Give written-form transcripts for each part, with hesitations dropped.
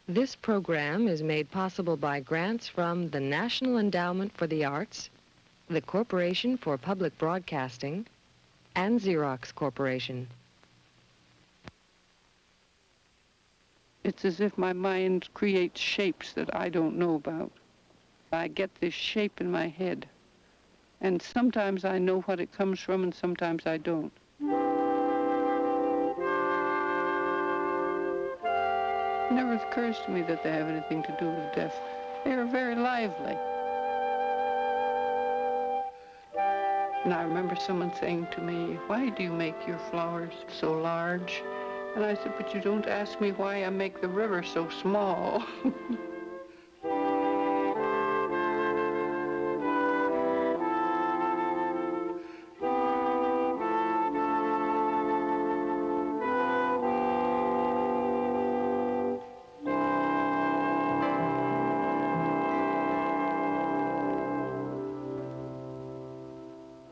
This program is made possible by grants from the National Endowment for the Arts, the Corporation for Public Broadcasting, and Xerox Corporation. It's as if my mind creates shapes that I don't know about. I get this shape in my head, and sometimes I know what it comes from and sometimes I don't. It never occurs to me that they have anything to do with death. They are very lively. And I remember someone saying to me, "Why do you make your flowers so large?" And I said, "But you don't ask me why I make the river so small."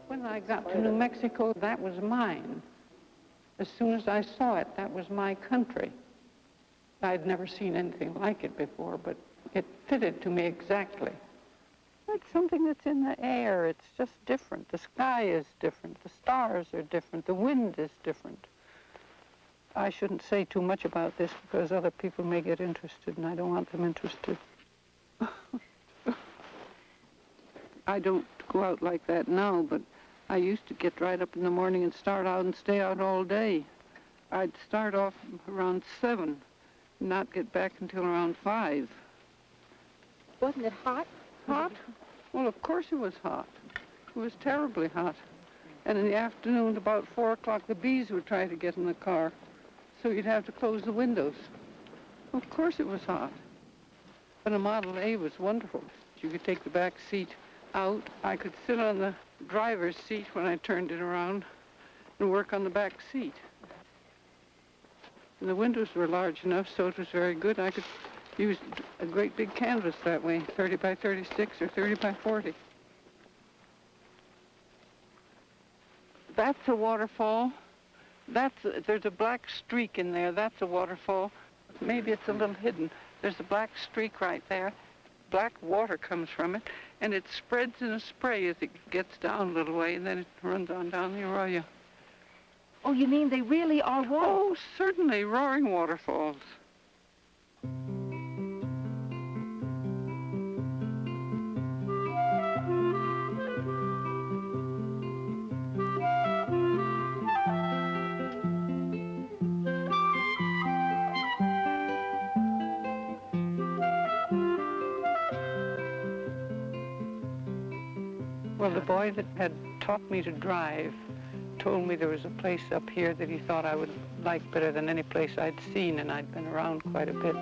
When I got to New Mexico, that was mine. As soon as I saw it, that was my country. I'd never seen anything like it before, but it fitted to me exactly. It's something that's in the air. It's just different. The sky is different. The stars are different. The wind is different. I shouldn't say too much about this because other people may get interested, and I don't want them interested. I don't go out like that now, but I used to get right up in the morning and start out and stay out all day. I'd start off around 7, and not get back until around 5. Wasn't it hot? Hot? Well, of course it was hot. It was terribly hot. And in the afternoon, about 4 o'clock, the bees would try to get in the car, so you'd have to close the windows. Of course it was hot. But a Model A was wonderful. You could take the back seat out. I could sit on the driver's seat when I turned it around and work on the back seat. And the windows were large enough, so it was very good. I could use a great big canvas that way, 30 by 36 or 30 by 40. That's a waterfall. There's a black streak in there. That's a waterfall. Maybe it's a little hidden. There's a black streak right there. Black water comes from it, and it spreads in a spray as it gets down a little way, and then it runs on down the arroyo. Oh, you mean they really are water? Oh, certainly, roaring waterfalls. Well, the boy that had taught me to drive told me there was a place up here that he thought I would like better than any place I'd seen, and I'd been around quite a bit.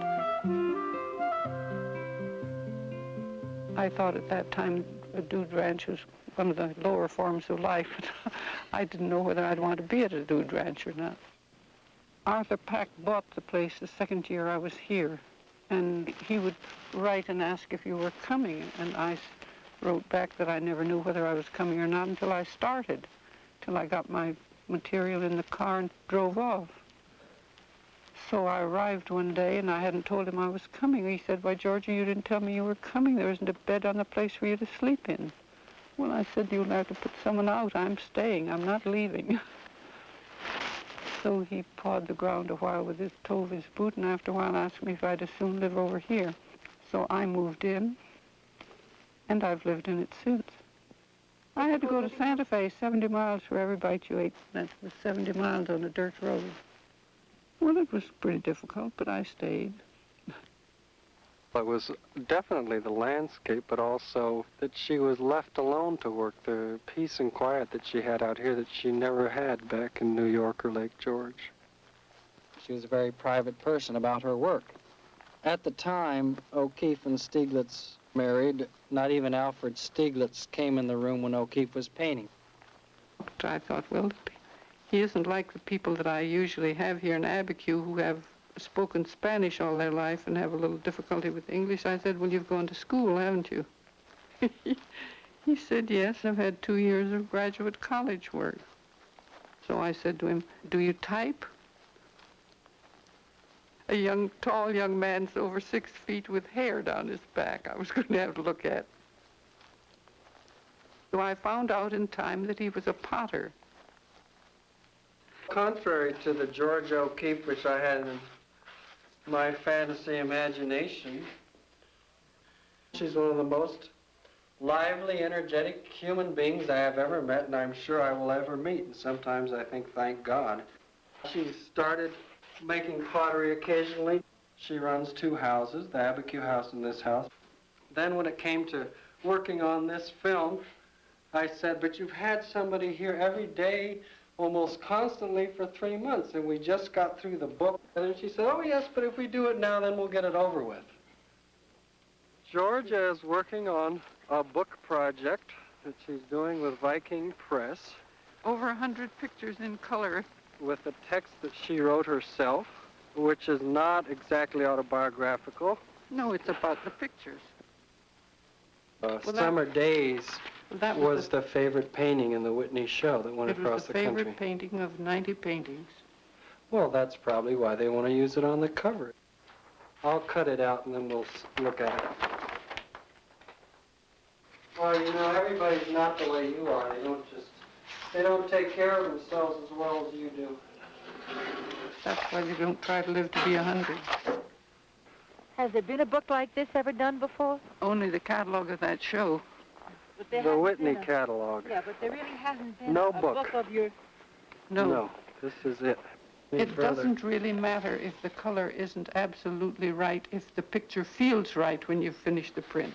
I thought at that time a dude ranch was one of the lower forms of life, but I didn't know whether I'd want to be at a dude ranch or not. Arthur Pack bought the place the second year I was here, and he would write and ask if you were coming, and I wrote back that I never knew whether I was coming or not until I started, till I got my material in the car and drove off. So I arrived one day, and I hadn't told him I was coming. He said, "Why, Georgie, you didn't tell me you were coming. There isn't a bed on the place for you to sleep in." Well, I said, "You'll have to put someone out. I'm staying. I'm not leaving." So he pawed the ground a while with his toe of his boot, and after a while asked me if I'd as soon live over here. So I moved in, and I've lived in it since. I had to go to Santa Fe, 70 miles for every bite you ate. That was 70 miles on a dirt road. Well, it was pretty difficult, but I stayed. It was definitely the landscape, but also that she was left alone to work, the peace and quiet that she had out here that she never had back in New York or Lake George. She was a very private person about her work. At the time O'Keeffe and Stieglitz married, not even Alfred Stieglitz came in the room when O'Keeffe was painting. I thought, well, he isn't like the people that I usually have here in Abiquiu who have spoken Spanish all their life and have a little difficulty with English. I said, "Well, you've gone to school, haven't you?" He said, "Yes, I've had 2 years of graduate college work." So I said to him, "Do you type?" a tall young man, over 6 feet, with hair down his back. I was going to have to look at. So I found out in time that he was a potter. Contrary to the George O'Keeffe which I had in my fantasy imagination, she's one of the most lively, energetic human beings I have ever met, and I'm sure I will ever meet. And sometimes I think, thank God. She started making pottery occasionally. She runs 2 houses, the Abiquiu house and this house. Then when it came to working on this film, I said, but you've had somebody here every day, almost constantly for 3 months, and we just got through the book. And she said, oh yes, but if we do it now, then we'll get it over with. Georgia is working on a book project that she's doing with Viking Press. Over 100 pictures in color. With a text that she wrote herself, which is not exactly autobiographical. No, it's about the pictures. Summer Days was the favorite painting in the Whitney show that went across the country. It was the favorite painting of 90 paintings. Well, that's probably why they want to use it on the cover. I'll cut it out and then we'll look at it. Well, you know, everybody's not the way you are. They don't take care of themselves as well as you do. That's why they don't try to live to be 100. Has there been a book like this ever done before? Only the catalog of that show. But there The hasn't Whitney been catalog. Yeah, but there really hasn't been No a book. book of your... No. This is it. It doesn't really matter if the color isn't absolutely right, if the picture feels right when you finish the print.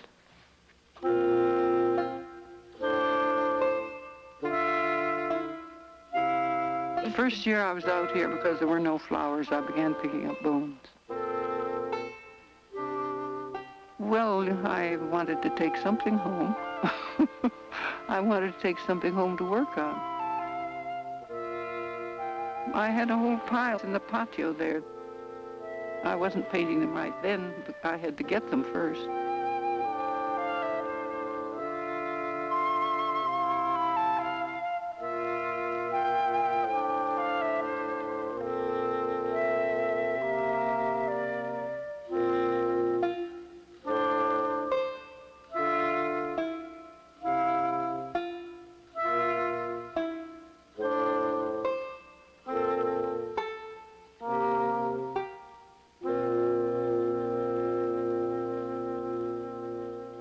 The first year I was out here, because there were no flowers, I began picking up bones. Well, I wanted to take something home. I wanted to take something home to work on. I had a whole pile in the patio there. I wasn't painting them right then, but I had to get them first.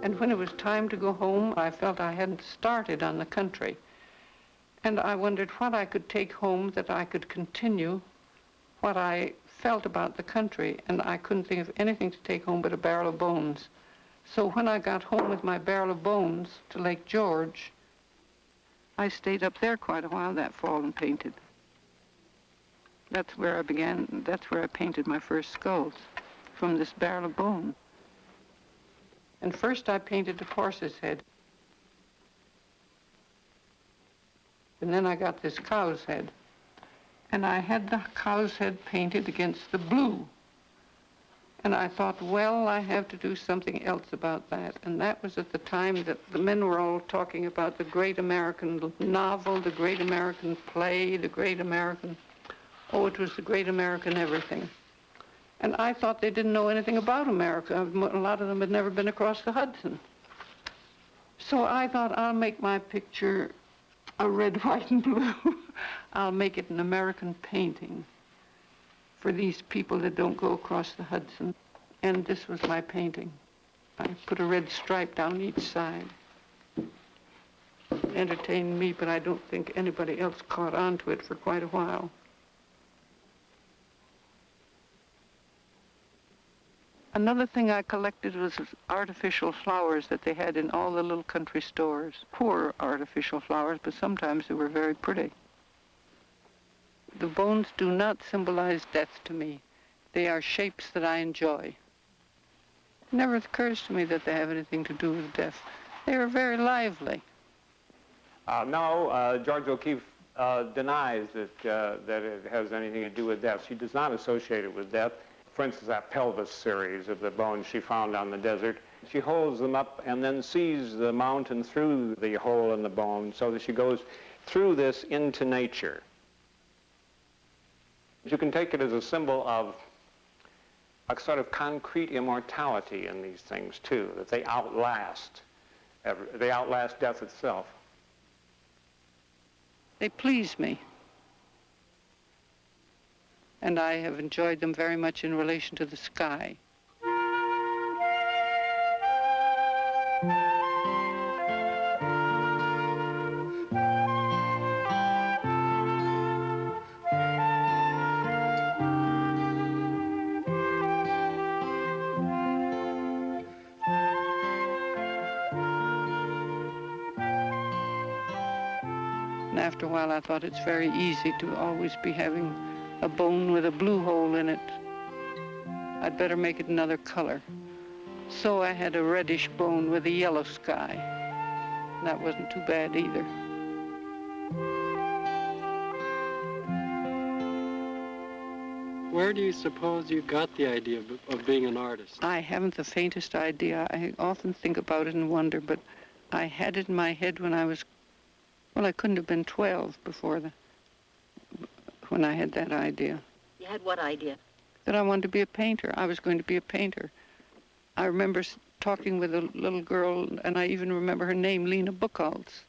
And when it was time to go home, I felt I hadn't started on the country. And I wondered what I could take home that I could continue what I felt about the country. And I couldn't think of anything to take home but a barrel of bones. So when I got home with my barrel of bones to Lake George, I stayed up there quite a while that fall and painted. That's where I began, that's where I painted my first skulls, from this barrel of bone. And first I painted the horse's head. And then I got this cow's head. And I had the cow's head painted against the blue. And I thought, well, I have to do something else about that. And that was at the time that the men were all talking about the great American novel, the great American play, the great American... Oh, it was the great American everything. And I thought they didn't know anything about America. A lot of them had never been across the Hudson. So I thought, I'll make my picture a red, white, and blue. I'll make it an American painting for these people that don't go across the Hudson. And this was my painting. I put a red stripe down each side. It entertained me, but I don't think anybody else caught on to it for quite a while. Another thing I collected was artificial flowers that they had in all the little country stores. Poor artificial flowers, but sometimes they were very pretty. The bones do not symbolize death to me. They are shapes that I enjoy. It never occurs to me that they have anything to do with death. They are very lively. No, George O'Keeffe denies that it has anything to do with death. She does not associate it with death. For instance, that pelvis series of the bones she found on the desert. She holds them up and then sees the mountain through the hole in the bone so that she goes through this into nature. You can take it as a symbol of a sort of concrete immortality in these things, too, that they outlast death itself. They please me. And I have enjoyed them very much in relation to the sky. And after a while, I thought it's very easy to always be having a bone with a blue hole in it. I'd better make it another color. So I had a reddish bone with a yellow sky. That wasn't too bad either. Where do you suppose you got the idea of being an artist? I haven't the faintest idea. I often think about it and wonder, but I had it in my head when I was, well, I couldn't have been 12 when I had that idea. You had what idea? That I wanted to be a painter. I was going to be a painter. I remember talking with a little girl, and I even remember her name, Lena Buchholz.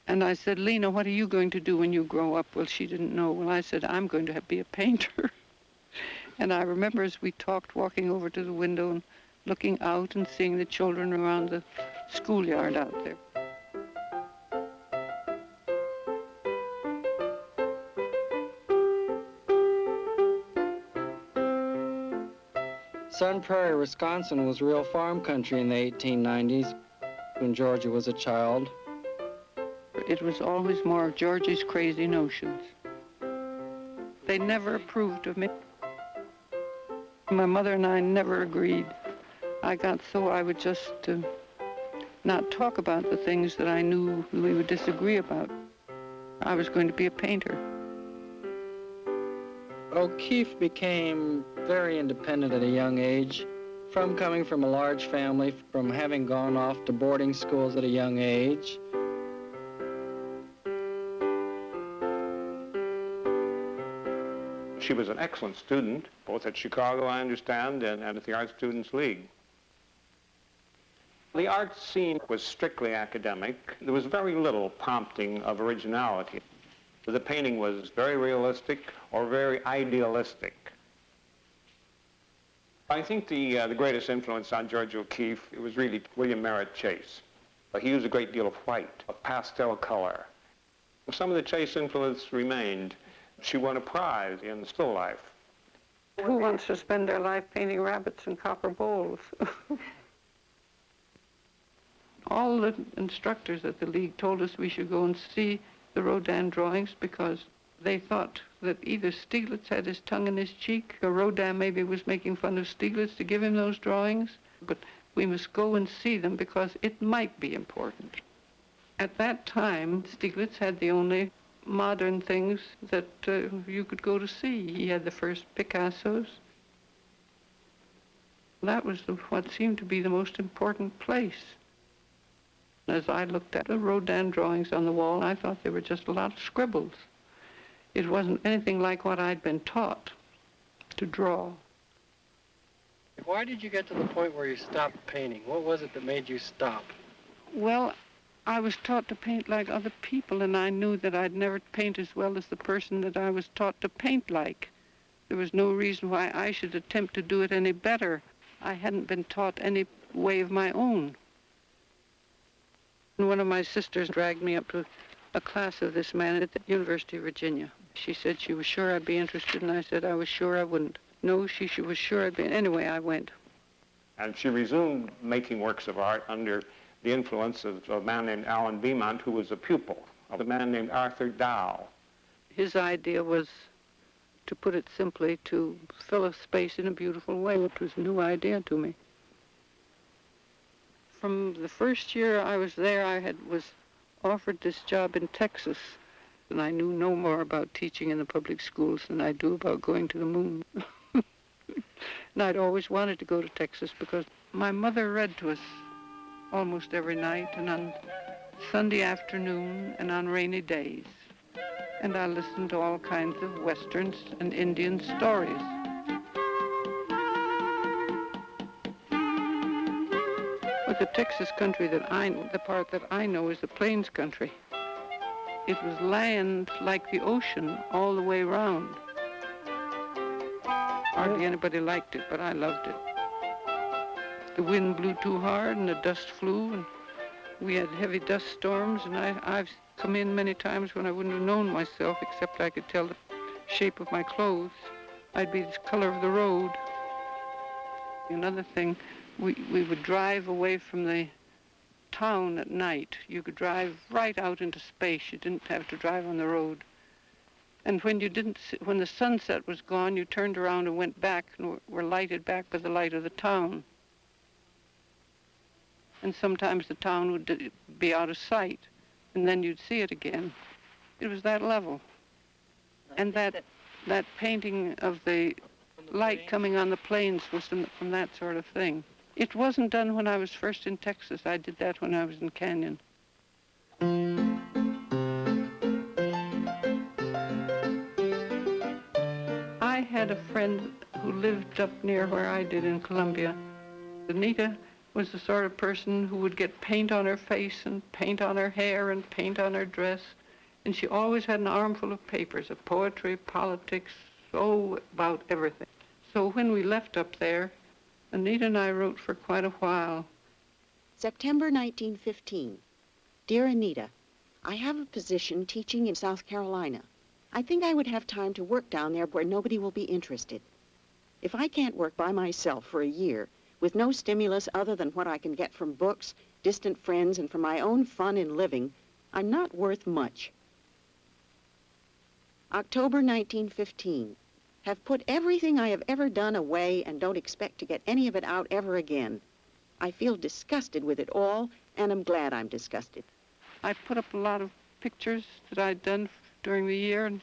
And I said, Lena, what are you going to do when you grow up? Well, she didn't know. Well, I said, I'm going to be a painter. And I remember as we talked, walking over to the window and looking out and seeing the children around the schoolyard out there. Sun Prairie, Wisconsin was real farm country in the 1890s when Georgia was a child. It was always more of Georgie's crazy notions. They never approved of me. My mother and I never agreed. I got so I would just not talk about the things that I knew we would disagree about. I was going to be a painter. O'Keeffe became very independent at a young age, from coming from a large family, from having gone off to boarding schools at a young age. She was an excellent student, both at Chicago, I understand, and at the Art Students League. The art scene was strictly academic. There was very little prompting of originality. The painting was very realistic or very idealistic. I think the greatest influence on George O'Keeffe, it was really William Merritt Chase. He used a great deal of white, of pastel color. Some of the Chase influence remained. She won a prize in still life. Who wants to spend their life painting rabbits in copper bowls? All the instructors at the League told us we should go and see the Rodin drawings because they thought that either Stieglitz had his tongue in his cheek or Rodin maybe was making fun of Stieglitz to give him those drawings. But we must go and see them because it might be important. At that time, Stieglitz had the only modern things that you could go to see. He had the first Picassos. That was what seemed to be the most important place. As I looked at the Rodin drawings on the wall, I thought they were just a lot of scribbles. It wasn't anything like what I'd been taught to draw. Why did you get to the point where you stopped painting? What was it that made you stop? Well, I was taught to paint like other people, and I knew that I'd never paint as well as the person that I was taught to paint like. There was no reason why I should attempt to do it any better. I hadn't been taught any way of my own. And one of my sisters dragged me up to a class of this man at the University of Virginia. She said she was sure I'd be interested, and I said I was sure I wouldn't. No, she was sure I'd be. Anyway, I went. And she resumed making works of art under the influence of a man named Alan Beaumont, who was a pupil of a man named Arthur Dow. His idea was, to put it simply, to fill a space in a beautiful way, which was a new idea to me. From the first year I was there, I was offered this job in Texas, and I knew no more about teaching in the public schools than I do about going to the moon. And I'd always wanted to go to Texas because my mother read to us almost every night, and on Sunday afternoon, and on rainy days. And I listened to all kinds of Westerns and Indian stories. The Texas country the part that I know is the plains country. It was land like the ocean all the way around. Hardly anybody liked it, but I loved it. The wind blew too hard and the dust flew, and we had heavy dust storms, and I've come in many times when I wouldn't have known myself, except I could tell the shape of my clothes. I'd be the color of the road. Another thing, we would drive away from the town at night. You could drive right out into space. You didn't have to drive on the road. And when the sunset was gone, you turned around and went back and were lighted back by the light of the town. And sometimes the town would be out of sight, and then you'd see it again. It was that level. And that painting of the light coming on the plains was from that sort of thing. It wasn't done when I was first in Texas. I did that when I was in Canyon. I had a friend who lived up near where I did in Columbia. Anita was the sort of person who would get paint on her face and paint on her hair and paint on her dress. And she always had an armful of papers, of poetry, politics, about everything. So when we left up there, Anita and I wrote for quite a while. September 1915. Dear Anita, I have a position teaching in South Carolina. I think I would have time to work down there where nobody will be interested. If I can't work by myself for a year, with no stimulus other than what I can get from books, distant friends, and from my own fun in living, I'm not worth much. October 1915. Have put everything I have ever done away and don't expect to get any of it out ever again. I feel disgusted with it all, and I'm glad I'm disgusted. I put up a lot of pictures that I'd done during the year, and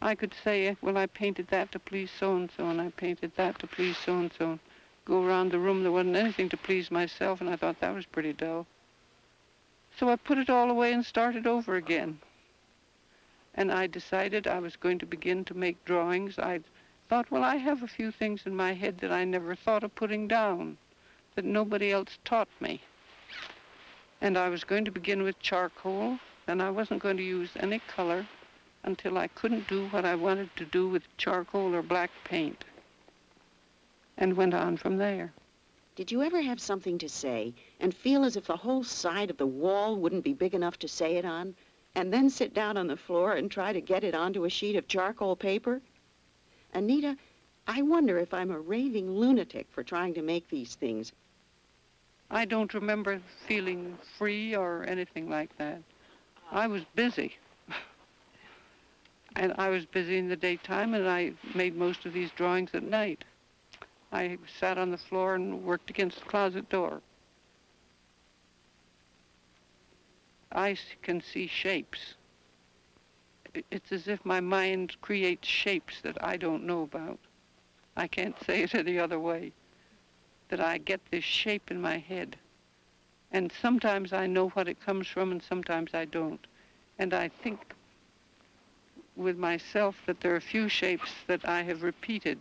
I could say, well, I painted that to please so-and-so, and I painted that to please so-and-so. Go around the room, there wasn't anything to please myself, and I thought that was pretty dull. So I put it all away and started over again. And I decided I was going to begin to make drawings. I thought, well, I have a few things in my head that I never thought of putting down, that nobody else taught me. And I was going to begin with charcoal, and I wasn't going to use any color until I couldn't do what I wanted to do with charcoal or black paint, and went on from there. Did you ever have something to say and feel as if the whole side of the wall wouldn't be big enough to say it on, and then sit down on the floor and try to get it onto a sheet of charcoal paper? Anita, I wonder if I'm a raving lunatic for trying to make these things. I don't remember feeling free or anything like that. I was busy. And I was busy in the daytime, and I made most of these drawings at night. I sat on the floor and worked against the closet door. I can see shapes. It's as if my mind creates shapes that I don't know about. I can't say it any other way. That I get this shape in my head. And sometimes I know what it comes from, and sometimes I don't. And I think with myself that there are a few shapes that I have repeated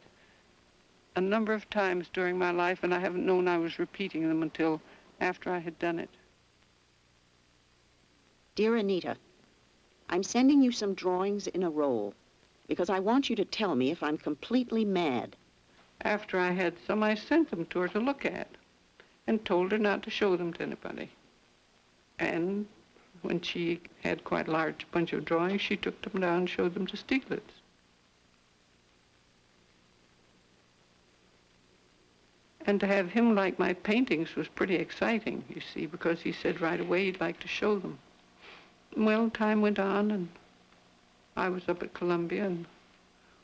a number of times during my life, and I haven't known I was repeating them until after I had done it. Dear Anita, I'm sending you some drawings in a roll because I want you to tell me if I'm completely mad. After I had some, I sent them to her to look at and told her not to show them to anybody. And when she had quite a large bunch of drawings, she took them down and showed them to Stieglitz. And to have him like my paintings was pretty exciting, you see, because he said right away he'd like to show them. Well, time went on, and I was up at Columbia, and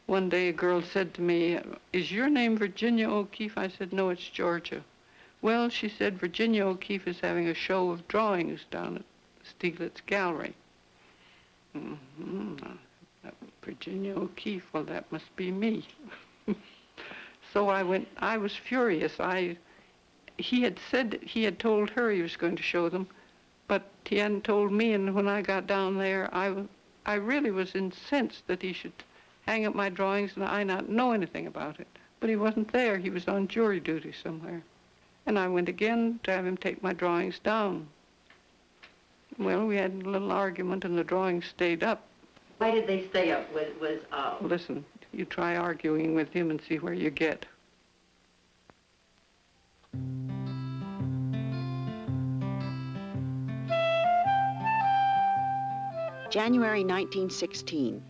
one day a girl said to me, "Is your name Virginia O'Keeffe?" I said, "No, it's Georgia." Well, she said, "Virginia O'Keeffe is having a show of drawings down at Stieglitz Gallery." Virginia O'Keeffe, well, that must be me. So I went. I was furious. He had told her he was going to show them, but he hadn't told me, and when I got down there, I really was incensed that he should hang up my drawings and I not know anything about it. But he wasn't there. He was on jury duty somewhere. And I went again to have him take my drawings down. Well, we had a little argument and the drawings stayed up. Why did they stay up? Listen, you try arguing with him and see where you get. January 1916.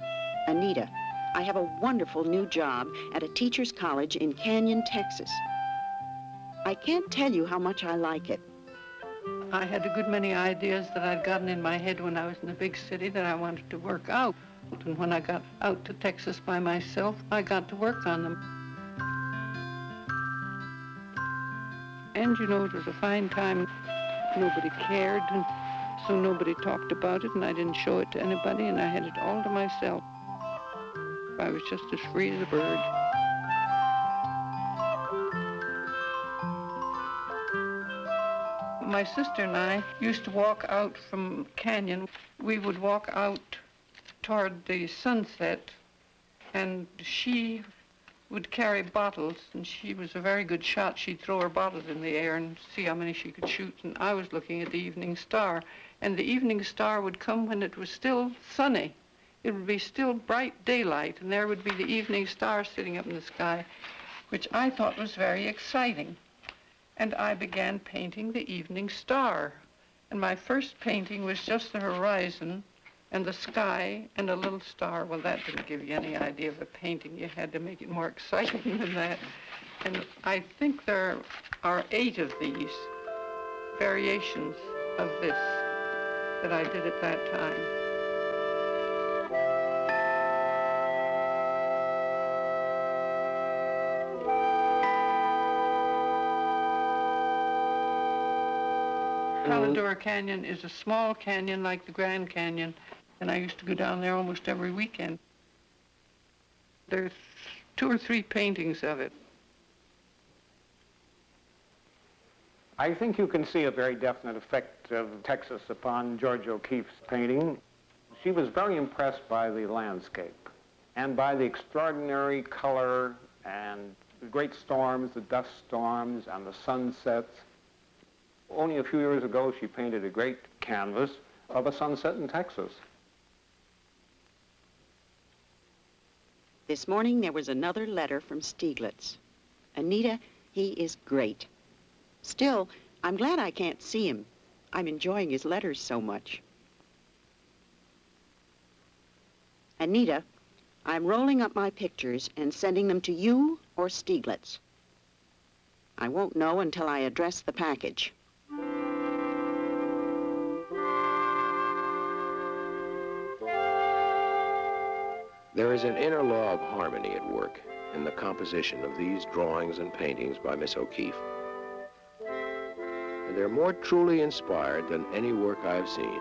Anita, I have a wonderful new job at a teacher's college in Canyon, Texas. I can't tell you how much I like it. I had a good many ideas that I'd gotten in my head when I was in the big city that I wanted to work out. And when I got out to Texas by myself, I got to work on them. And you know, it was a fine time. Nobody cared, and so nobody talked about it, and I didn't show it to anybody, and I had it all to myself. I was just as free as a bird. My sister and I used to walk out from Canyon. We would walk out toward the sunset, and she would carry bottles, and she was a very good shot. She'd throw her bottles in the air and see how many she could shoot, and I was looking at the evening star. And the evening star would come when it was still sunny. It would be still bright daylight, and there would be the evening star sitting up in the sky, which I thought was very exciting. And I began painting the evening star. And my first painting was just the horizon and the sky and a little star. Well, that didn't give you any idea of a painting. You had to make it more exciting than that. And I think there are 8 of these variations of this that I did at that time. Paladora Canyon is a small canyon like the Grand Canyon, and I used to go down there almost every weekend. There's 2 or 3 paintings of it. I think you can see a very definite effect of Texas upon George O'Keeffe's painting. She was very impressed by the landscape and by the extraordinary color and the great storms, the dust storms, and the sunsets. Only a few years ago, she painted a great canvas of a sunset in Texas. This morning there was another letter from Stieglitz. Anita, he is great. Still, I'm glad I can't see him. I'm enjoying his letters so much. Anita, I'm rolling up my pictures and sending them to you or Stieglitz. I won't know until I address the package. There is an inner law of harmony at work in the composition of these drawings and paintings by Miss O'Keeffe. And they're more truly inspired than any work I've seen.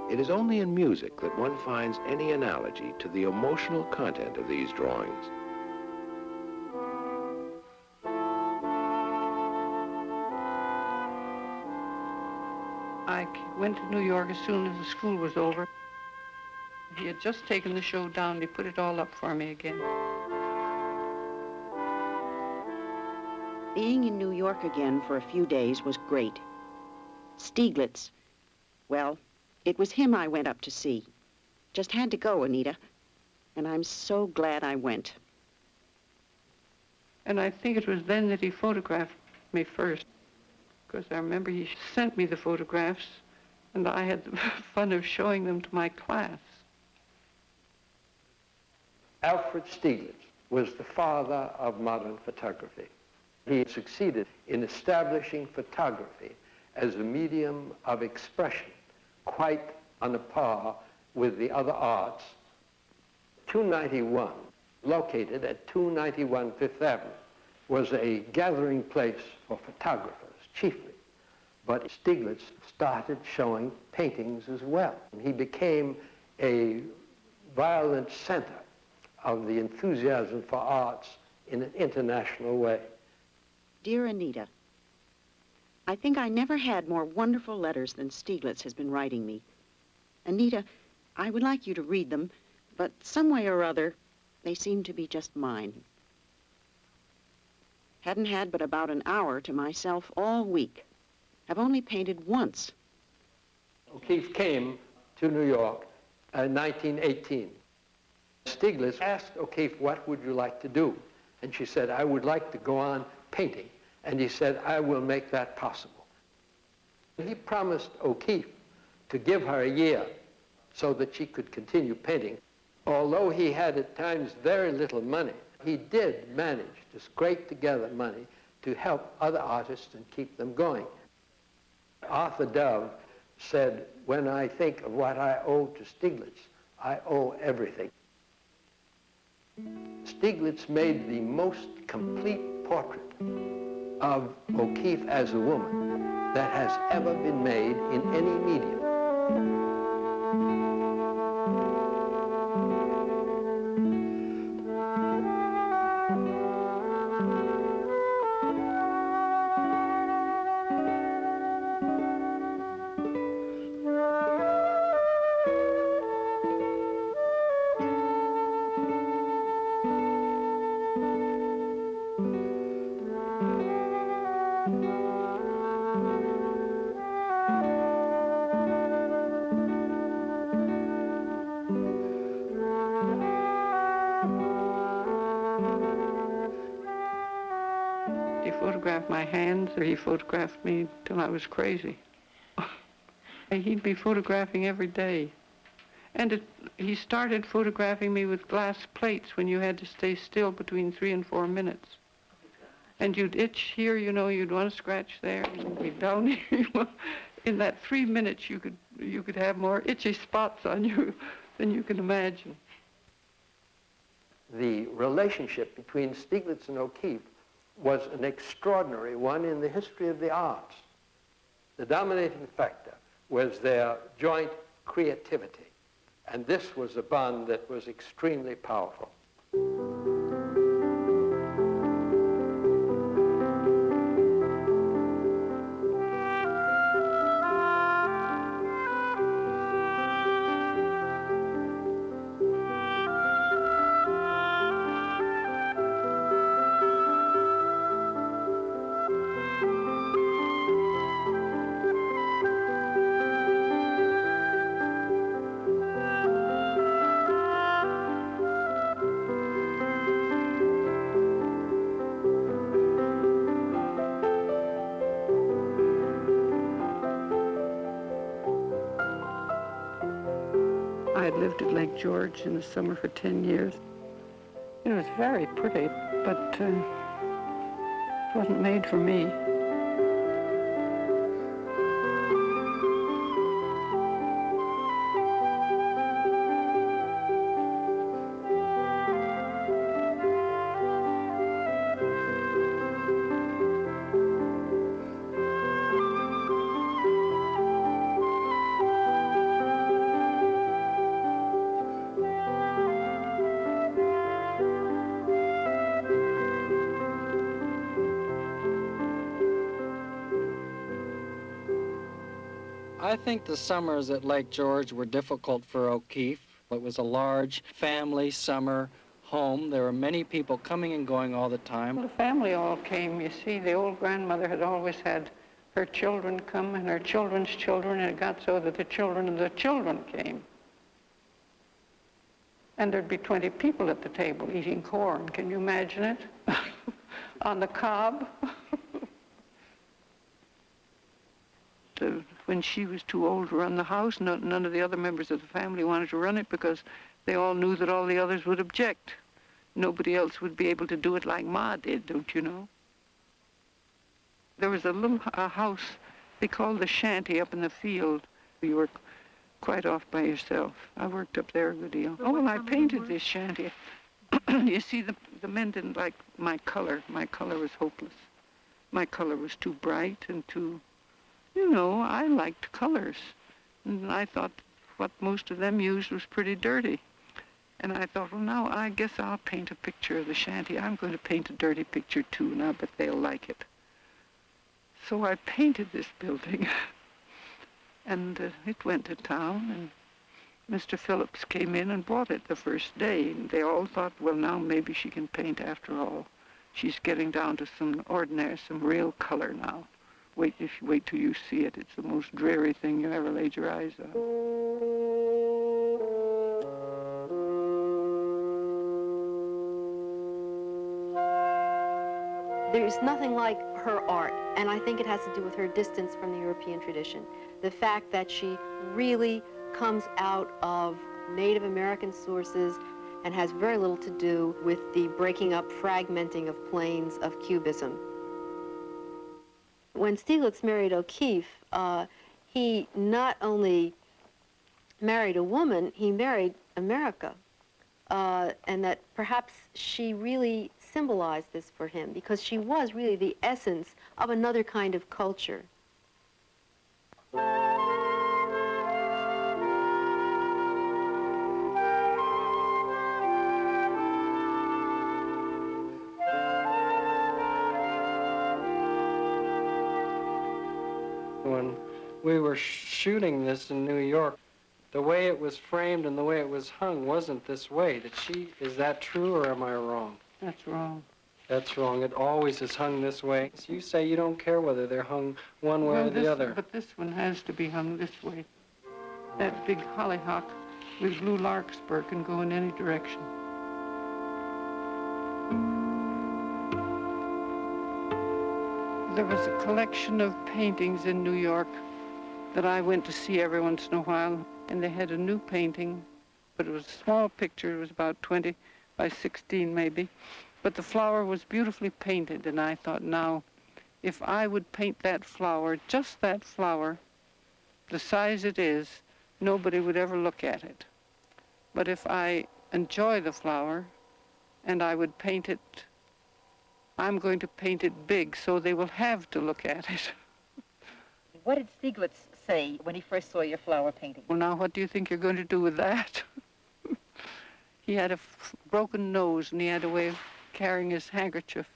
It is only in music that one finds any analogy to the emotional content of these drawings. I went to New York as soon as the school was over. He had just taken the show down. He put it all up for me again. Being in New York again for a few days was great. Stieglitz, well, it was him I went up to see. Just had to go, Anita. And I'm so glad I went. And I think it was then that he photographed me first, because I remember he sent me the photographs, and I had the fun of showing them to my class. Alfred Stieglitz was the father of modern photography. He succeeded in establishing photography as a medium of expression, quite on a par with the other arts. 291, located at 291 Fifth Avenue, was a gathering place for photographers, chiefly. But Stieglitz started showing paintings as well. He became a violent center of the enthusiasm for arts in an international way. Dear Anita, I think I never had more wonderful letters than Stieglitz has been writing me. Anita, I would like you to read them, but some way or other, they seem to be just mine. Hadn't had but about an hour to myself all week. I've only painted once. O'Keeffe came to New York in 1918. Stieglitz asked O'Keeffe, what would you like to do? And she said, I would like to go on painting. And he said, I will make that possible. He promised O'Keeffe to give her a year so that she could continue painting. Although he had at times very little money, he did manage to scrape together money to help other artists and keep them going. Arthur Dove said, when I think of what I owe to Stieglitz, I owe everything. Stieglitz made the most complete portrait of O'Keeffe as a woman that has ever been made in any medium. He photographed my hands, or he photographed me till I was crazy. He'd be photographing every day. And he started photographing me with glass plates when you had to stay still between 3 and 4 minutes. And you'd itch here, you know, you'd want to scratch there, and you'd be down here. In that 3 minutes, you could have more itchy spots on you than you can imagine. The relationship between Stieglitz and O'Keeffe was an extraordinary one in the history of the arts. The dominating factor was their joint creativity, and this was a bond that was extremely powerful. I had lived at Lake George in the summer for 10 years. It was very pretty, but it wasn't made for me. I think the summers at Lake George were difficult for O'Keeffe. It was a large family summer home. There were many people coming and going all the time. Well, the family all came. You see, the old grandmother had always had her children come and her children's children, and it got so that the children of the children came. And there'd be 20 people at the table eating corn. Can you imagine it? On the cob. When she was too old to run the house, none of the other members of the family wanted to run it because they all knew that all the others would object. Nobody else would be able to do it like Ma did, don't you know? There was a little house they called the shanty up in the field. You were quite off by yourself. I worked up there a good deal. Oh, well, I painted this shanty. You see, the men didn't like my color. My color was hopeless. My color was too bright and too... You know, I liked colors, and I thought what most of them used was pretty dirty. And I thought, well, now I guess I'll paint a picture of the shanty. I'm going to paint a dirty picture, too, and I bet they'll like it. So I painted this building, and it went to town, and Mr. Phillips came in and bought it the first day. And they all thought, well, now maybe she can paint after all. She's getting down to some ordinary, some real color now. Wait till you see it. It's the most dreary thing you ever laid your eyes on. There's nothing like her art, and I think it has to do with her distance from the European tradition. The fact that she really comes out of Native American sources and has very little to do with the breaking up, fragmenting of planes of Cubism. When Stieglitz married O'Keeffe, he not only married a woman, he married America. And that perhaps she really symbolized this for him because she was really the essence of another kind of culture. When we were shooting this in New York, the way it was framed and the way it was hung wasn't this way. Is that true or am I wrong? That's wrong. That's wrong. It always is hung this way. So you say you don't care whether they're hung one way or the other. But this one has to be hung this way. That big hollyhock with blue larkspur can go in any direction. There was a collection of paintings in New York that I went to see every once in a while, and they had a new painting, but it was a small picture. It was about 20 by 16 maybe, but the flower was beautifully painted, and I thought, now, if I would paint that flower, just that flower, the size it is, nobody would ever look at it. But if I enjoy the flower, and I would paint it, I'm going to paint it big, so they will have to look at it. What did Stieglitz say when he first saw your flower painting? Well, now, what do you think you're going to do with that? He had a broken nose, and he had a way of carrying his handkerchief,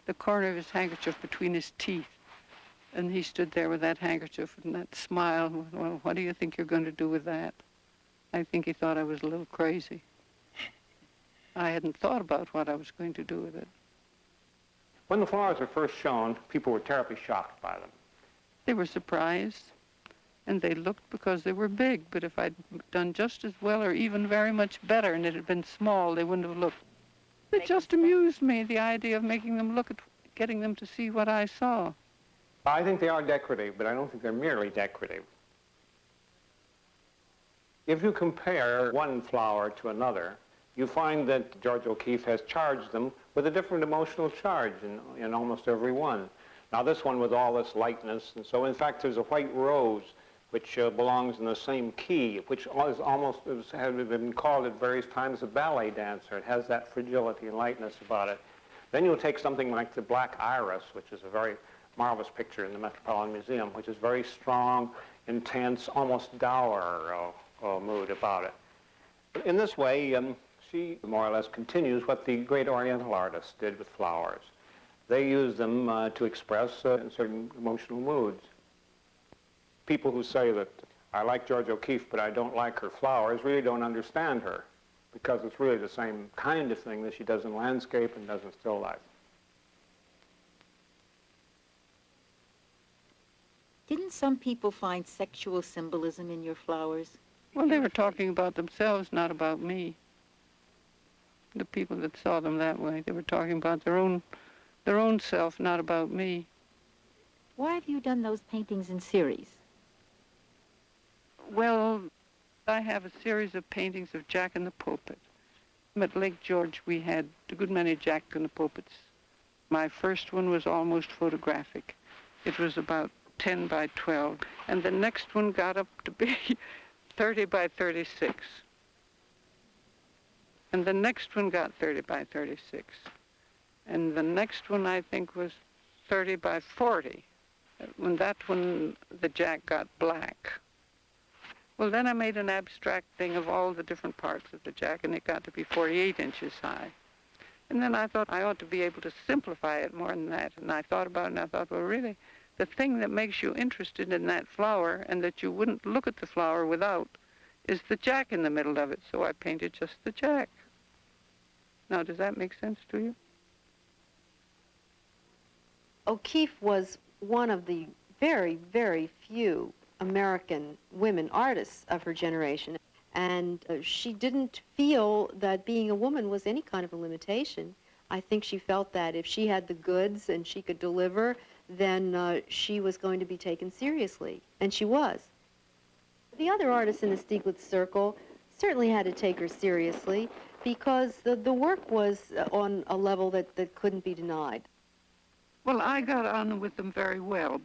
the corner of his handkerchief between his teeth. And he stood there with that handkerchief and that smile. Well, what do you think you're going to do with that? I think he thought I was a little crazy. I hadn't thought about what I was going to do with it. When the flowers were first shown, people were terribly shocked by them. They were surprised, and they looked because they were big. But if I'd done just as well or even very much better and it had been small, they wouldn't have looked. It just amused me, the idea of making them look at, getting them to see what I saw. I think they are decorative, but I don't think they're merely decorative. If you compare one flower to another, you find that George O'Keeffe has charged them with a different emotional charge in almost every one. Now this one with all this lightness, and so in fact there's a white rose which belongs in the same key, which is almost, has been called at various times a ballet dancer. It has that fragility and lightness about it. Then you'll take something like the Black Iris, which is a very marvelous picture in the Metropolitan Museum, which is very strong, intense, almost dour mood about it. In this way, she more or less continues what the great Oriental artists did with flowers. They use them to express certain emotional moods. People who say that I like George O'Keeffe, but I don't like her flowers, really don't understand her, because it's really the same kind of thing that she does in landscape and does in still life. Didn't some people find sexual symbolism in your flowers? Well, they were talking about themselves, not about me. The people that saw them that way, they were talking about their own self, not about me. Why have you done those paintings in series? Well, I have a series of paintings of Jack in the Pulpit. At Lake George, we had a good many Jack in the Pulpits. My first one was almost photographic. It was about 10 by 12, and the next one got up to be 30 by 36. And the next one got 30 by 36. And the next one, I think, was 30 by 40. When that one, the Jack got black. Well, then I made an abstract thing of all the different parts of the Jack, and it got to be 48 inches high. And then I thought I ought to be able to simplify it more than that. And I thought about it, and I thought, well, really, the thing that makes you interested in that flower and that you wouldn't look at the flower without is the Jack in the middle of it. So I painted just the Jack. Now, does that make sense to you? O'Keeffe was one of the very, very few American women artists of her generation. And she didn't feel that being a woman was any kind of a limitation. I think she felt that if she had the goods and she could deliver, then she was going to be taken seriously. And she was. The other artists in the Stieglitz circle certainly had to take her seriously because the work was on a level that couldn't be denied. Well, I got on with them very well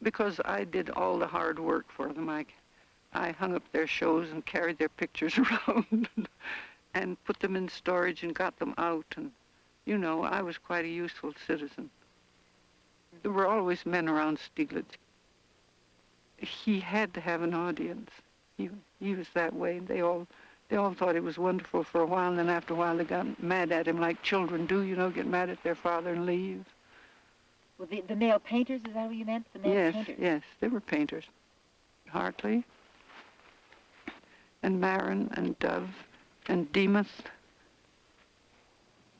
because I did all the hard work for them. I hung up their shows and carried their pictures around and put them in storage and got them out. And, you know, I was quite a useful citizen. There were always men around Stieglitz. He had to have an audience. He was that way. They all thought it was wonderful for a while, and then after a while they got mad at him like children do, you know, get mad at their father and leave. Well, the male painters, is that what you meant? The male painters? Yes, they were painters. Hartley and Marin and Dove and Demuth.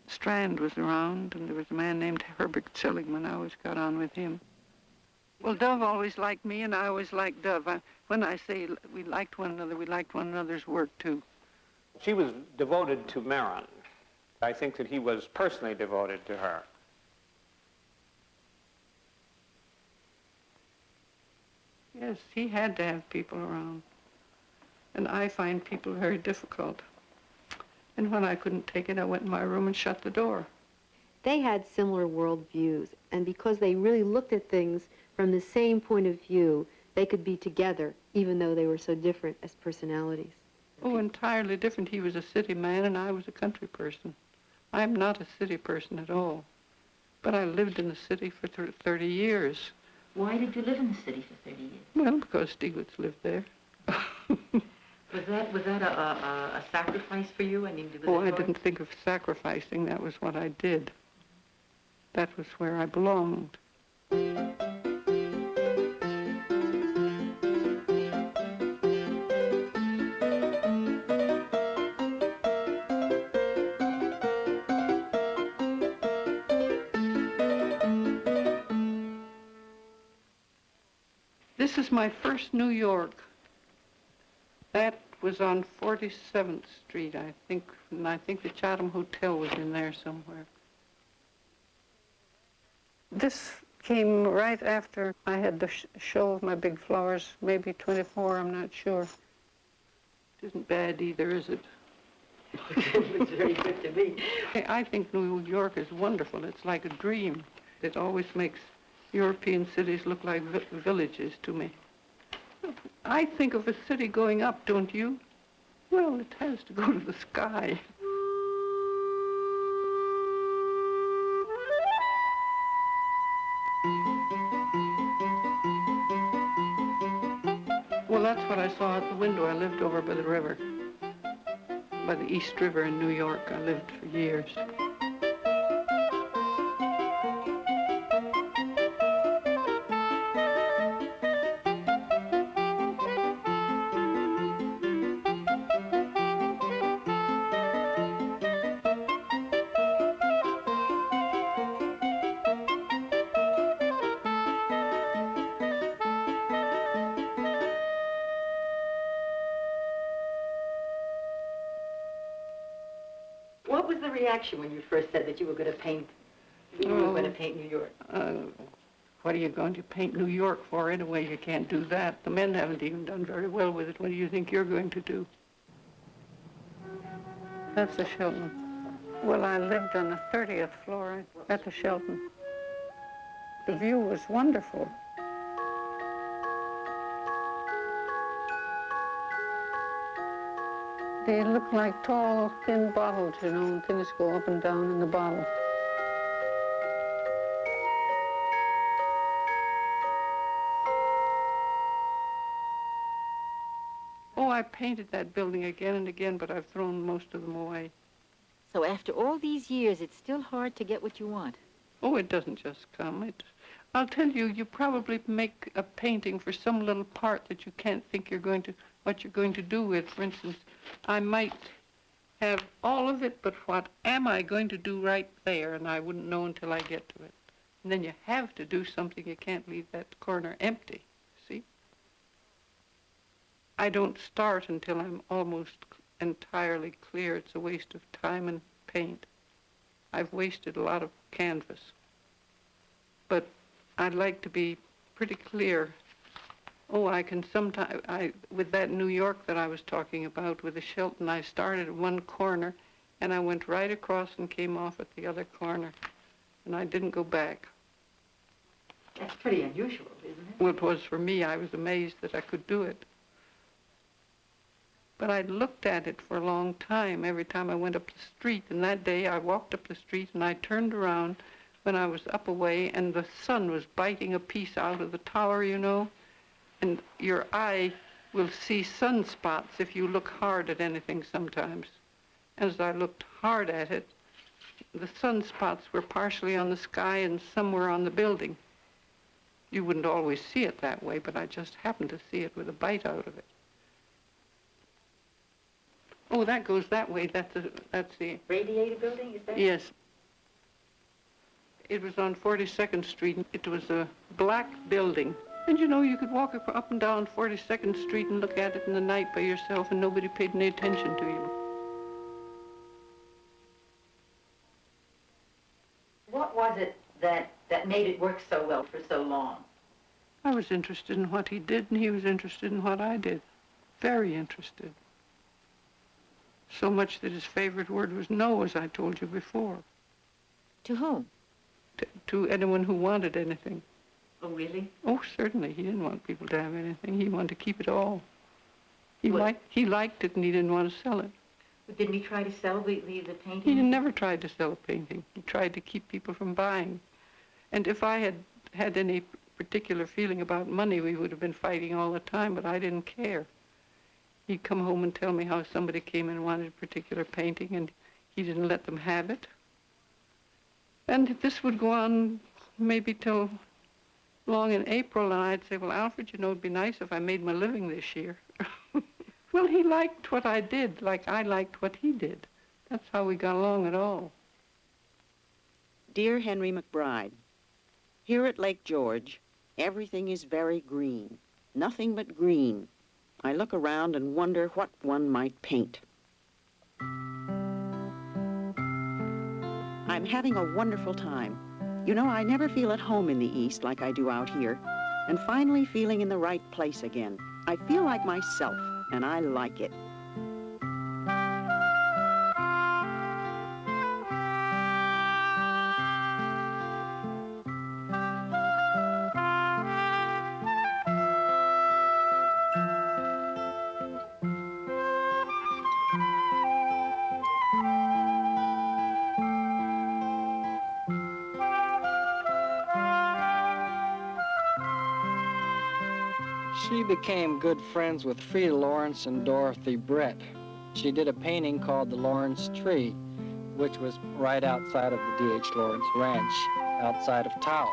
Strand was around, and there was a man named Herbert Seligman. I always got on with him. Well, Dove always liked me, and I always liked Dove. When I say we liked one another, we liked one another's work, too. She was devoted to Marin. I think that he was personally devoted to her. Yes, he had to have people around. And I find people very difficult. And when I couldn't take it, I went in my room and shut the door. They had similar worldviews, and because they really looked at things from the same point of view, they could be together, even though they were so different as personalities. Oh, entirely different. He was a city man, and I was a country person. I'm not a city person at all. But I lived in the city for 30 years. Why did you live in the city for 30 years? Well, because Stieglitz lived there. Was that a sacrifice for you? I mean, Oh, I didn't think of sacrificing. That was what I did. That was where I belonged. This is my first New York. That was on 47th Street, I think, and I think the Chatham Hotel was in there somewhere. This came right after I had the show of my big flowers, maybe 24, I'm not sure. It isn't bad either, is it? It's very good to me. I think New York is wonderful. It's like a dream. It always makes European cities look like villages to me. I think of a city going up, don't you? Well, it has to go to the sky. Well, that's what I saw out the window. I lived over by the river, by the East River in New York. I lived for years. What was the reaction when you first said that you were going to paint? You were going to paint New York. What are you going to paint New York for? Anyway, you can't do that. The men haven't even done very well with it. What do you think you're going to do? That's the Shelton. Well, I lived on the 30th floor at the Shelton. The view was wonderful. They look like tall, thin bottles, you know, and things go up and down in the bottle. Oh, I painted that building again and again, but I've thrown most of them away. So after all these years, it's still hard to get what you want. Oh, it doesn't just come. I'll tell you, you probably make a painting for some little part that you can't think what you're going to do with. For instance, I might have all of it, but what am I going to do right there? And I wouldn't know until I get to it. And then you have to do something. You can't leave that corner empty, see? I don't start until I'm almost entirely clear. It's a waste of time and paint. I've wasted a lot of canvas. But I'd like to be pretty clear. Oh, I can sometimes, with that New York that I was talking about, with the Shelton, I started at one corner, and I went right across and came off at the other corner, and I didn't go back. That's pretty unusual, isn't it? Well, it was for me. I was amazed that I could do it. But I looked at it for a long time, every time I went up the street, and that day I walked up the street, and I turned around when I was up a way, and the sun was biting a piece out of the tower, you know, and your eye will see sunspots if you look hard at anything sometimes. As I looked hard at it, the sunspots were partially on the sky and some were on the building. You wouldn't always see it that way, but I just happened to see it with a bite out of it. Oh, that goes that way. That's the... Radiator building, is that? Yes. It was on 42nd Street. It was a black building. And you know, you could walk up and down 42nd Street and look at it in the night by yourself and nobody paid any attention to you. What was it that made it work so well for so long? I was interested in what he did and he was interested in what I did. Very interested. So much that his favorite word was no, as I told you before. To whom? To anyone who wanted anything. Oh, really? Oh, certainly. He didn't want people to have anything. He wanted to keep it all. He liked it and he didn't want to sell it. But didn't he try to sell the painting? He never tried to sell a painting. He tried to keep people from buying. And if I had had any particular feeling about money, we would have been fighting all the time, but I didn't care. He'd come home and tell me how somebody came and wanted a particular painting, and he didn't let them have it. And this would go on maybe till long in April, and I'd say, well, Alfred, you know, it'd be nice if I made my living this year. Well, he liked what I did, like I liked what he did. That's how we got along at all. Dear Henry McBride, here at Lake George, everything is very green. Nothing but green. I look around and wonder what one might paint. I'm having a wonderful time. You know, I never feel at home in the East like I do out here, and finally feeling in the right place again. I feel like myself, and I like it. She became good friends with Frida Lawrence and Dorothy Brett. She did a painting called The Lawrence Tree, which was right outside of the D.H. Lawrence Ranch, outside of Taos.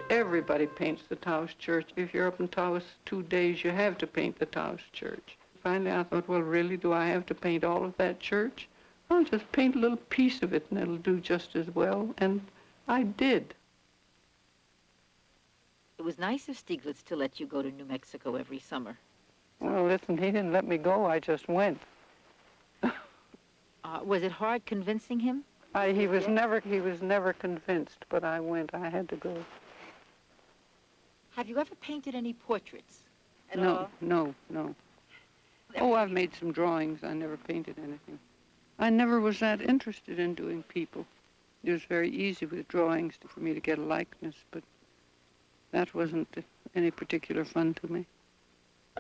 Everybody paints the Taos Church. If you're up in Taos 2 days, you have to paint the Taos Church. Finally, I thought, well, really, do I have to paint all of that church? I'll just paint a little piece of it and it'll do just as well, and I did. It was nice of Stieglitz to let you go to New Mexico every summer. Well, listen, he didn't let me go, I just went. Was it hard convincing him? He was never convinced, but I went, I had to go. Have you ever painted any portraits at No, all? no. Oh, I've made some drawings, I never painted anything. I never was that interested in doing people. It was very easy with drawings for me to get a likeness, but that wasn't any particular fun to me.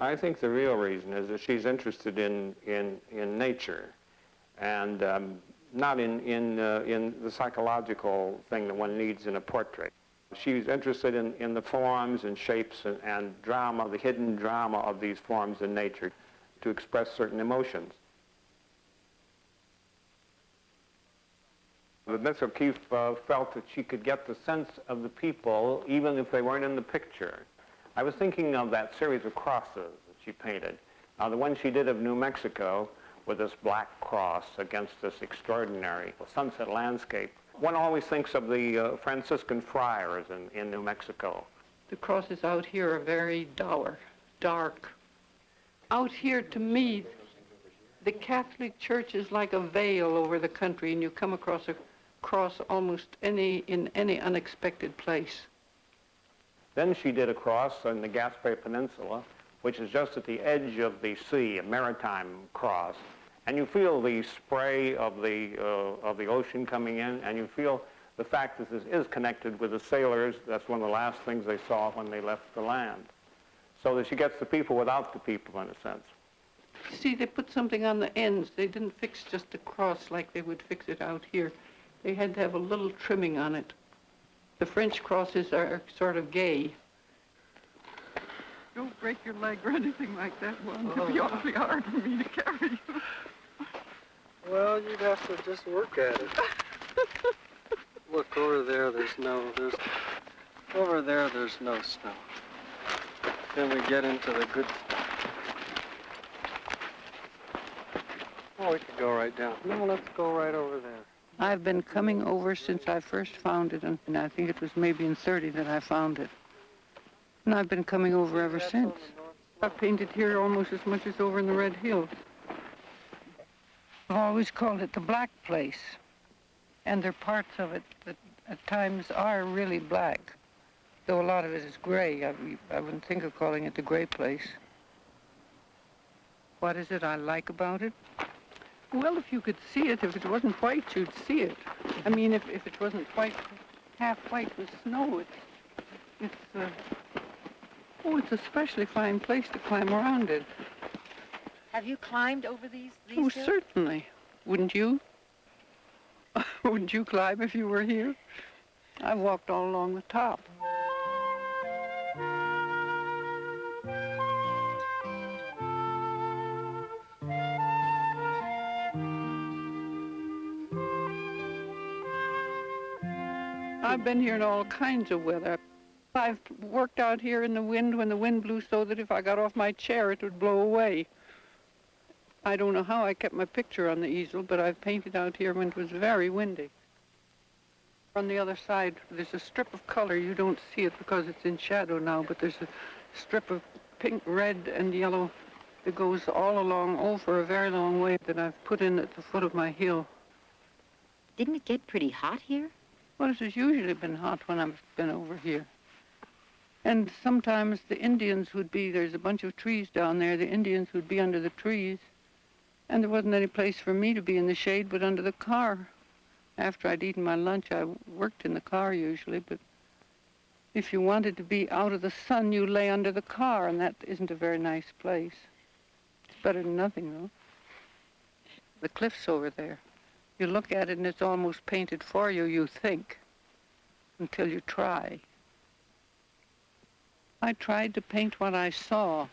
I think the real reason is that she's interested in nature, and not in the psychological thing that one needs in a portrait. She's interested in the forms and shapes and drama, the hidden drama of these forms in nature to express certain emotions. But Miss O'Keeffe felt that she could get the sense of the people even if they weren't in the picture. I was thinking of that series of crosses that she painted. Now, the one she did of New Mexico with this black cross against this extraordinary sunset landscape, one always thinks of the Franciscan friars in New Mexico. The crosses out here are very dark. Out here, to me, the Catholic Church is like a veil over the country, and you come across a cross almost in any unexpected place. Then she did a cross on the Gaspé Peninsula, which is just at the edge of the sea, a maritime cross. And you feel the spray of the ocean coming in, and you feel the fact that this is connected with the sailors. That's one of the last things they saw when they left the land. So that she gets the people without the people, in a sense. See, they put something on the ends. They didn't fix just a cross like they would fix it out here. They had to have a little trimming on it. The French crosses are sort of gay. Don't break your leg or anything like that, one. It'd be awfully hard for me to carry you. Well, you'd have to just work at it. Look, over there, over there, there's no snow. Then we get into the good stuff. Oh, we could go right down. No, let's go right over there. I've been coming over since I first found it, and I think it was maybe in '30 that I found it. And I've been coming over ever since. I've painted here almost as much as over in the Red Hills. I've always called it the black place. And there are parts of it that at times are really black, though a lot of it is gray. I wouldn't think of calling it the gray place. What is it I like about it? Well, if you could see it, if it wasn't white, you'd see it. I mean, if it wasn't white, half white with snow, it's a especially fine place to climb around it. Have you climbed over these Oh, hills? certainly. Wouldn't you? Wouldn't you climb if you were here? I walked all along the top. I've been here in all kinds of weather. I've worked out here in the wind when the wind blew so that if I got off my chair, it would blow away. I don't know how I kept my picture on the easel, but I've painted out here when it was very windy. On the other side, there's a strip of color. You don't see it because it's in shadow now, but there's a strip of pink, red, and yellow that goes all along, for a very long way that I've put in at the foot of my hill. Didn't it get pretty hot here? Well, it has usually been hot when I've been over here. And sometimes the Indians would be, there's a bunch of trees down there, the Indians would be under the trees, and there wasn't any place for me to be in the shade but under the car. After I'd eaten my lunch, I worked in the car usually, but if you wanted to be out of the sun, you lay under the car, and that isn't a very nice place. It's better than nothing, though. The cliff's over there. You look at it and it's almost painted for you, you think, until you try. I tried to paint what I saw.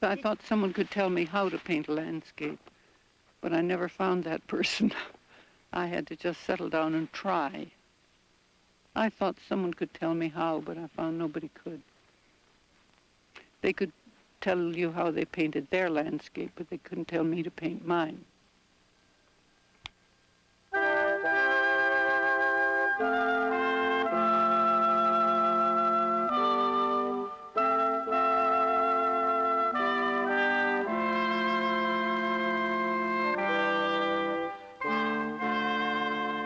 I thought someone could tell me how to paint a landscape, but I never found that person. I had to just settle down and try. I thought someone could tell me how, but I found nobody could. They could tell you how they painted their landscape, but they couldn't tell me to paint mine.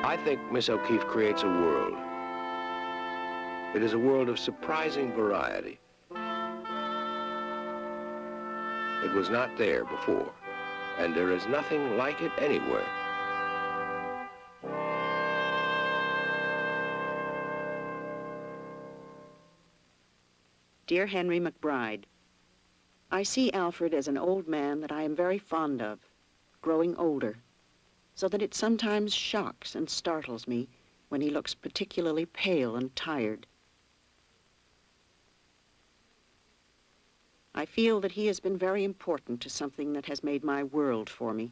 I think Miss O'Keeffe creates a world. It is a world of surprising variety. It was not there before, and there is nothing like it anywhere. Dear Henry McBride, I see Alfred as an old man that I am very fond of, growing older, so that it sometimes shocks and startles me when he looks particularly pale and tired. I feel that he has been very important to something that has made my world for me.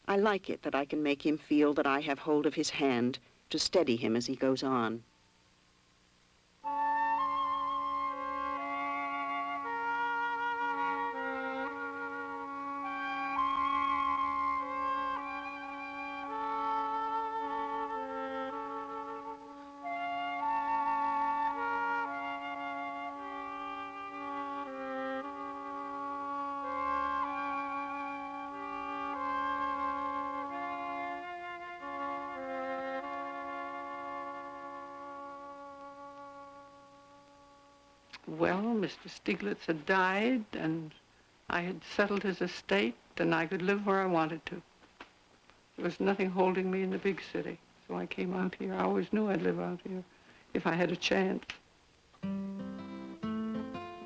I like it that I can make him feel that I have hold of his hand to steady him as he goes on. well, Mr. Stieglitz had died, and I had settled his estate, and I could live where I wanted to. There was nothing holding me in the big city, so I came out here. I always knew I'd live out here if I had a chance.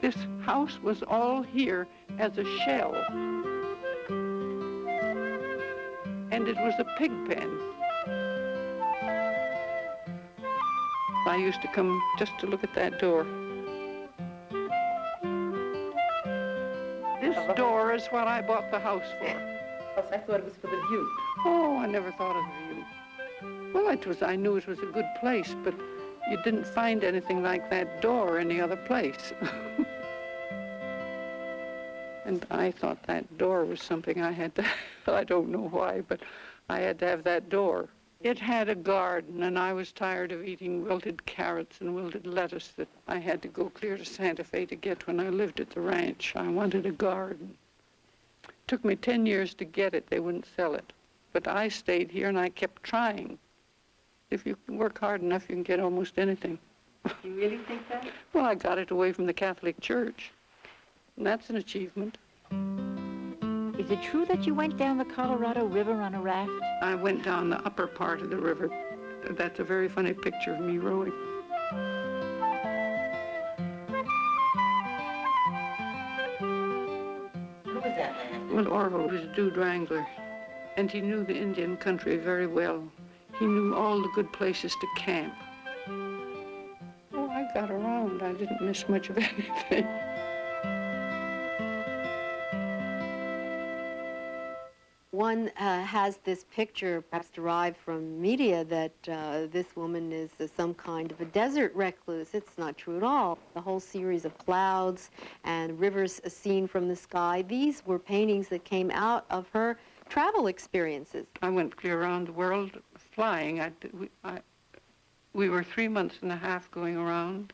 This house was all here as a shell, and it was a pig pen. I used to come just to look at that door. This door is what I bought the house for. I thought it was for the view. Oh, I never thought of the view. Well, I knew it was a good place, but you didn't find anything like that door any other place. And I thought that door was something I had to, I don't know why, but I had to have that door. It had a garden, and I was tired of eating wilted carrots and wilted lettuce that I had to go clear to Santa Fe to get when I lived at the ranch. I wanted a garden. It took me 10 years to get it. They wouldn't sell it. But I stayed here, and I kept trying. If you can work hard enough, you can get almost anything. You really think that? Well, I got it away from the Catholic Church, and that's an achievement. Is it true that you went down the Colorado River on a raft? I went down the upper part of the river. That's a very funny picture of me rowing. Who was that man? Well, Orville was a dude wrangler, and he knew the Indian country very well. He knew all the good places to camp. Oh, I got around. I didn't miss much of anything. One has this picture, perhaps derived from media, that this woman is some kind of a desert recluse. It's not true at all. The whole series of clouds and rivers seen from the sky, these were paintings that came out of her travel experiences. I went clear around the world flying. We were 3 months and a half going around,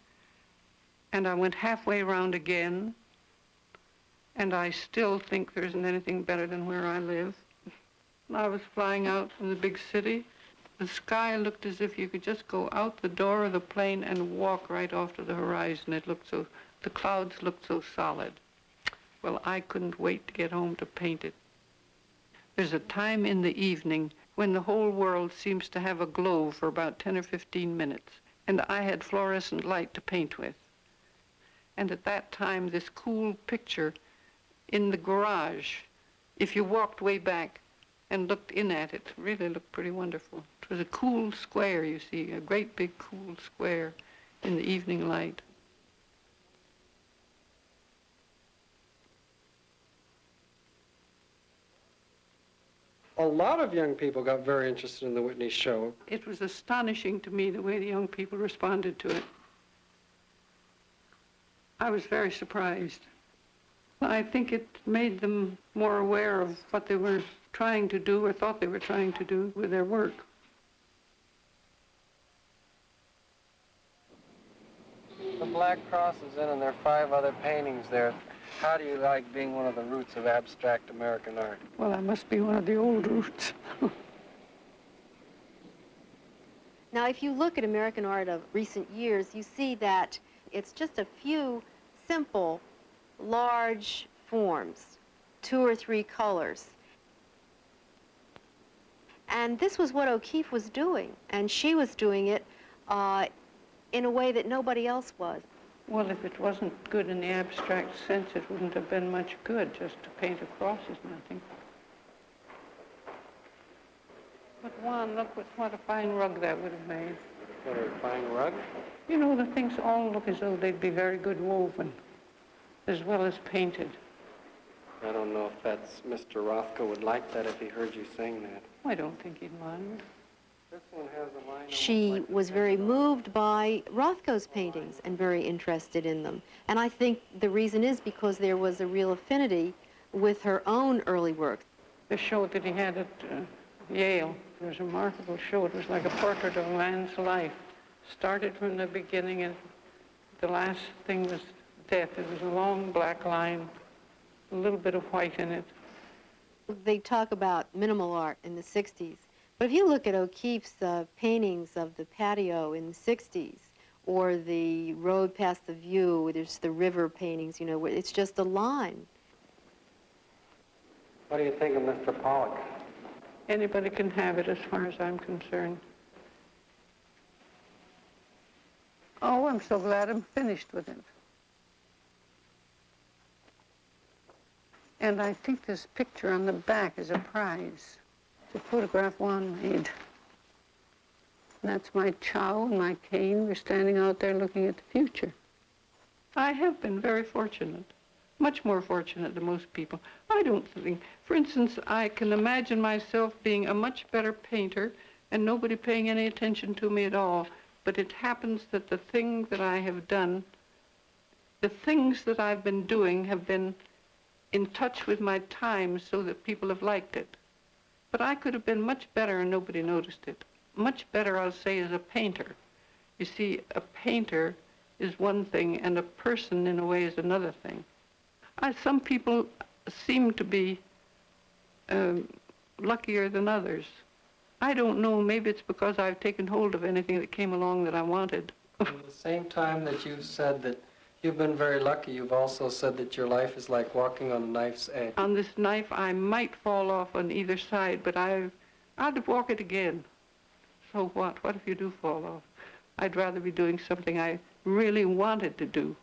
and I went halfway around again, and I still think there isn't anything better than where I live. I was flying out from the big city. The sky looked as if you could just go out the door of the plane and walk right off to the horizon. The clouds looked so solid. Well, I couldn't wait to get home to paint it. There's a time in the evening when the whole world seems to have a glow for about 10 or 15 minutes, and I had fluorescent light to paint with. And at that time, this cool picture in the garage, if you walked way back and looked in at it, really looked pretty wonderful. It was a cool square, you see, a great big cool square in the evening light. A lot of young people got very interested in the Whitney show. It was astonishing to me the way the young people responded to it. I was very surprised. I think it made them more aware of what they were trying to do or thought they were trying to do with their work. The Black Cross is in, and there are 5 other paintings there. How do you like being one of the roots of abstract American art? Well, I must be one of the old roots. Now, if you look at American art of recent years, you see that it's just a few simple, large forms, 2 or 3 colors. And this was what O'Keeffe was doing, and she was doing it in a way that nobody else was. Well, if it wasn't good in the abstract sense, it wouldn't have been much good. Just to paint a cross is nothing. But Juan, look what a fine rug that would have made. What, a fine rug? You know, the things all look as though they'd be very good woven, as well as painted. I don't know if that's Mr. Rothko would like that if he heard you saying that. I don't think he'd mind. This one has a line. She was very moved by Rothko's paintings and very interested in them. And I think the reason is because there was a real affinity with her own early work. The show that he had at Yale, it was a remarkable show. It was like a portrait of a man's life. Started from the beginning, and the last thing was death. It was a long black line, a little bit of white in it. They talk about minimal art in the 60s. But if you look at O'Keeffe's paintings of the patio in the 60s, or the road past the view, there's the river paintings, you know, where it's just a line. What do you think of Mr. Pollock? Anybody can have it as far as I'm concerned. Oh, I'm so glad I'm finished with him. And I think this picture on the back is a prize. It's a photograph Juan made. And that's my chow and my cane. We're standing out there looking at the future. I have been very fortunate, much more fortunate than most people. I don't think, for instance, I can imagine myself being a much better painter and nobody paying any attention to me at all. But it happens that the thing that I have done, the things that I've been doing have been in touch with my time so that people have liked it. But I could have been much better and nobody noticed it. Much better, I'll say, as a painter. You see, a painter is one thing and a person, in a way, is another thing. Some people seem to be luckier than others. I don't know, maybe it's because I've taken hold of anything that came along that I wanted. At the same time that you've said that you've been very lucky, you've also said that your life is like walking on a knife's edge. On this knife, I might fall off on either side, but I'd walk it again. So what? What if you do fall off? I'd rather be doing something I really wanted to do.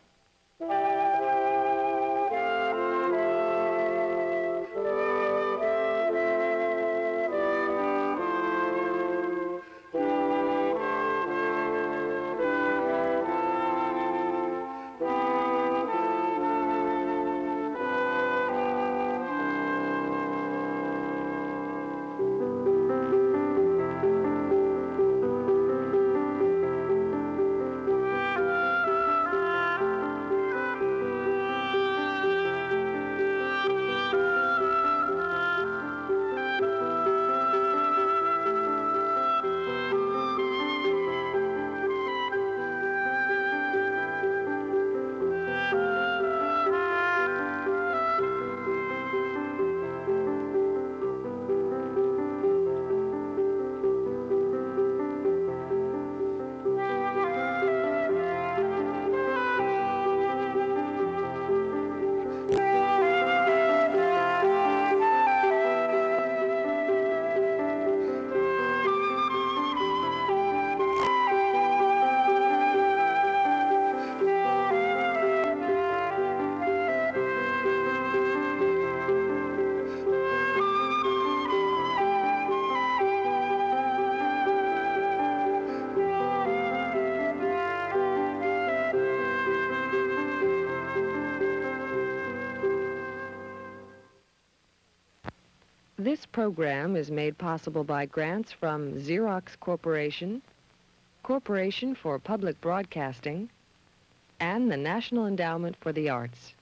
This program is made possible by grants from Xerox Corporation, Corporation for Public Broadcasting, and the National Endowment for the Arts.